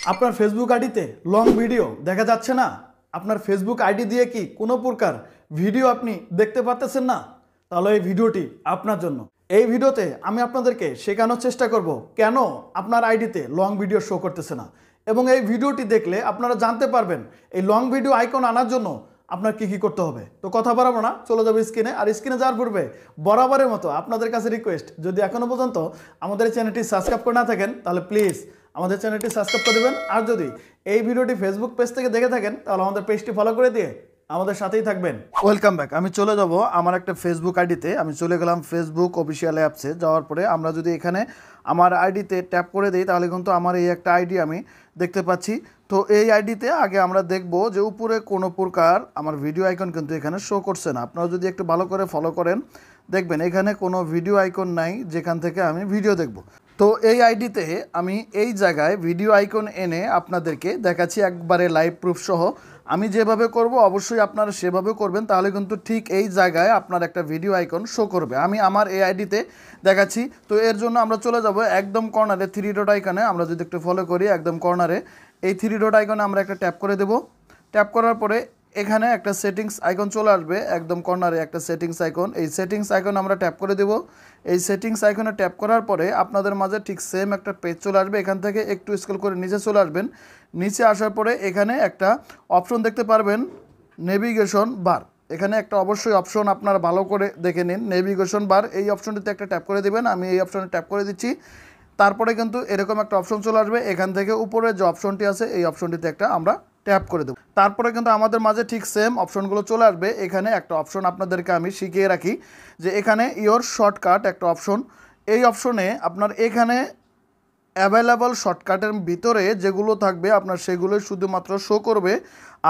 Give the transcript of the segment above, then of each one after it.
আপনার ফেসবুক আইডিতে long video দেখা যাচ্ছে না? আপনার ফেসবুক আইডি দিয়ে কি কোনো প্রকার ভিডিও আপনি দেখতে পাচ্ছেন না? তাহলে এই ভিডিওটি আপনার জন্য। এই ভিডিওতে আমি আপনাদেরকে শেখানোর চেষ্টা করব কেন আপনার আইডিতে লং ভিডিও শো করতেছে না, এবং এই ভিডিওটি দেখলে আপনারা জানতে পারবেন এই লং ভিডিও আইকন আনার জন্য আপনার কি করতে হবে। তো কথা বাড়াবো না, চলে যাবো স্ক্রিনে। আর স্ক্রিনে যাওয়ার পূর্বে বরাবরের মতো আপনাদের কাছে রিকোয়েস্ট, যদি এখনো পর্যন্ত আমাদের চ্যানেলটি সাবস্ক্রাইব করে না থাকেন তাহলে প্লিজ আমাদের চ্যানেলটি সাবস্ক্রাইব করে দেবেন। আর যদি এই ভিডিওটি ফেসবুক পেজ থেকে দেখে থাকেন তাহলে আমাদের পেজটি ফলো করে দিয়ে আমাদের সাথেই থাকবেন। Welcome back. আমি চলে যাব আমার একটা ফেসবুক আইডিতে। আমি চলে গেলাম ফেসবুক অফিসিয়াল অ্যাপসে। যাওয়ার পরে আমরা যদি এখানে আমার আইডিতে ট্যাপ করে দিই তাহলে কিন্তু আমার এই একটা আইডি আমি দেখতে পাচ্ছি। তো এই আইডিতে আগে আমরা দেখব যে উপরে কোনো প্রকার আমার ভিডিও আইকন কিন্তু এখানে শো করছে না। আপনারা যদি একটু ভালো করে ফলো করেন দেখবেন এখানে কোনো ভিডিও আইকন নাই যেখান থেকে আমি ভিডিও দেখব। তো এই আইডিতে আমি এই জায়গায় ভিডিও আইকন এনে আপনাদেরকে দেখাচ্ছি একবারে লাইভ প্রুফ সহ। আমি যেভাবে করব অবশ্যই আপনারা সেভাবে করবেন, তাহলে কিন্তু ঠিক এই জায়গায় আপনার একটা ভিডিও আইকন শো করবে। আমি আমার এই আইডিতে দেখাচ্ছি। তো এর জন্য আমরা চলে যাব একদম কর্নারে থ্রি ডট আইকনে। আমরা যদি একটু ফলো করি একদম কর্নারে এই থ্রি ডট আইকনে আমরা একটা ট্যাপ করে দেব। ট্যাপ করার পরে এখানে একটা সেটিংস আইকন চলে আসবে, একদম কর্নারে একটা সেটিংস আইকন। এই সেটিংস আইকন আমরা ট্যাপ করে দেব। এই সেটিংস আইকনে ট্যাপ করার পরে আপনাদের মাঝে ঠিক সেম একটা পেজ চলে আসবে। এখান থেকে একটু স্ক্রল করে নিচে চলে আসবেন। নিচে আসার পরে এখানে একটা অপশন দেখতে পারবেন, নেভিগেশন বার। এখানে একটা অবশ্যই অপশন আপনারা ভালো করে দেখে নিন, নেভিগেশন বার। এই অপশনটিতে একটা ট্যাপ করে দেবেন। আমি এই অপশনে ট্যাপ করে দিচ্ছি। তারপরে কিন্তু এরকম একটা অপশন চলে আসবে। এখান থেকে উপরে যে অপশনটি আছে এই অপশনটিতে একটা আমরা ট্যাপ করে দেব। তারপরে কিন্তু আমাদের মাঝে ঠিক সেম অপশনগুলো চলে আসবে। এখানে একটা অপশন আপনাদেরকে আমি শিখিয়ে রাখি যে এখানে ইয়োর শর্টকাট একটা অপশন। এই অপশনে আপনার এখানে অ্যাভেলেবল শর্টকাটের ভিতরে যেগুলো থাকবে আপনার সেগুলো শুধুমাত্র শো করবে,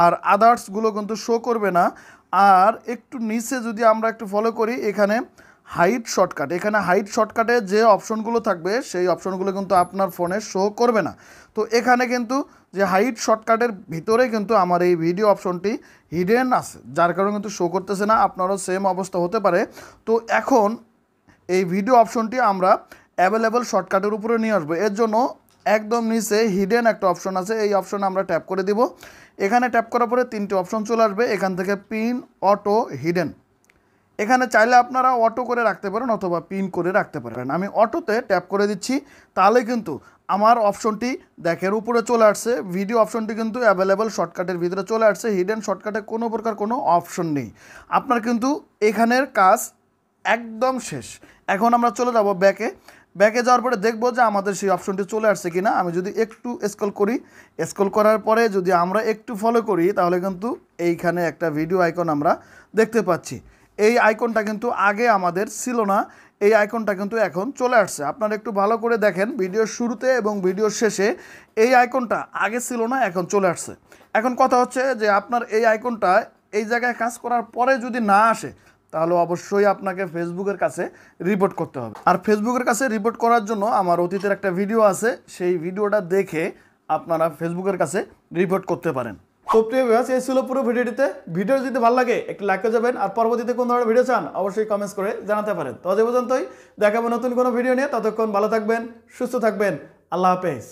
আর আদার্সগুলো কিন্তু শো করবে না। আর একটু নিচে যদি আমরা একটু ফলো করি এখানে হাইড শর্টকাট, এখানে হাইড শর্টকাটে যে অপশনগুলো থাকবে সেই অপশনগুলো কিন্তু আপনার ফোনে শো করবে না। তো এখানে কিন্তু যে হাইড শর্টকাটের ভিতরে কিন্তু আমার এই ভিডিও অপশনটি হিডেন আছে, যার কারণে কিন্তু শো করতেছে না। আপনারও সেম অবস্থা হতে পারে। তো এখন এই ভিডিও অপশনটি আমরা অ্যাভেলেবল শর্টকাটের উপরে নিয়ে আসবো। এর জন্য একদম নিচে হিডেন একটা অপশন আছে, এই অপশনে আমরা ট্যাপ করে দিব। এখানে ট্যাপ করার পরে তিনটি অপশন চলে আসবে। এখান থেকে পিন, অটো, হিডেন। এখানে চাইলে আপনারা অটো করে রাখতে পারেন অথবা পিন করে রাখতে পারেন। আমি অটোতে ট্যাপ করে দিচ্ছি, তাহলে কিন্তু আমার অপশনটি দেখের উপরে চলে আসছে। ভিডিও অপশনটি কিন্তু অ্যাভেলেবল শর্টকাটের ভিতরে চলে আসছে। হিডেন শর্টকাটে কোনো প্রকার কোনো অপশন নেই। আপনার কিন্তু এখানের কাজ একদম শেষ। এখন আমরা চলে যাব ব্যাকে। ব্যাকে যাওয়ার পরে দেখব যে আমাদের সেই অপশনটি চলে আসছে কিনা। আমি যদি একটু স্ক্রল করি, স্ক্রল করার পরে যদি আমরা একটু ফলো করি তাহলে কিন্তু এইখানে একটা ভিডিও আইকন আমরা দেখতে পাচ্ছি। এই আইকনটা কিন্তু আগে আমাদের ছিল না, এই আইকনটা কিন্তু এখন চলে আসছে। আপনারা একটু ভালো করে দেখেন ভিডিওর শুরুতে এবং ভিডিওর শেষে এই আইকনটা আগে ছিল না, এখন চলে আসছে। এখন কথা হচ্ছে যে আপনার এই আইকনটা এই জায়গায় কাজ করার পরে যদি না আসে তাহলে অবশ্যই আপনাকে ফেসবুকের কাছে রিপোর্ট করতে হবে। আর ফেসবুকের কাছে রিপোর্ট করার জন্য আমার অতীতের একটা ভিডিও আছে, সেই ভিডিওটা দেখে আপনারা ফেসবুকের কাছে রিপোর্ট করতে পারেন। তো প্রিয় ভিউয়ার্স, এই ছিল পুরো ভিডিওটিতে। ভিডিও যদি ভালো লাগে একটু লাইক করে যাবেন, আর পরবর্তীতে কোন ধরনের ভিডিও চান অবশ্যই কমেন্টস করে জানাতে পারেন। তো আজ পর্যন্তই, দেখাবো নতুন কোনো ভিডিও নিয়ে। ততক্ষণ ভালো থাকবেন, সুস্থ থাকবেন। আল্লাহ হাফেজ।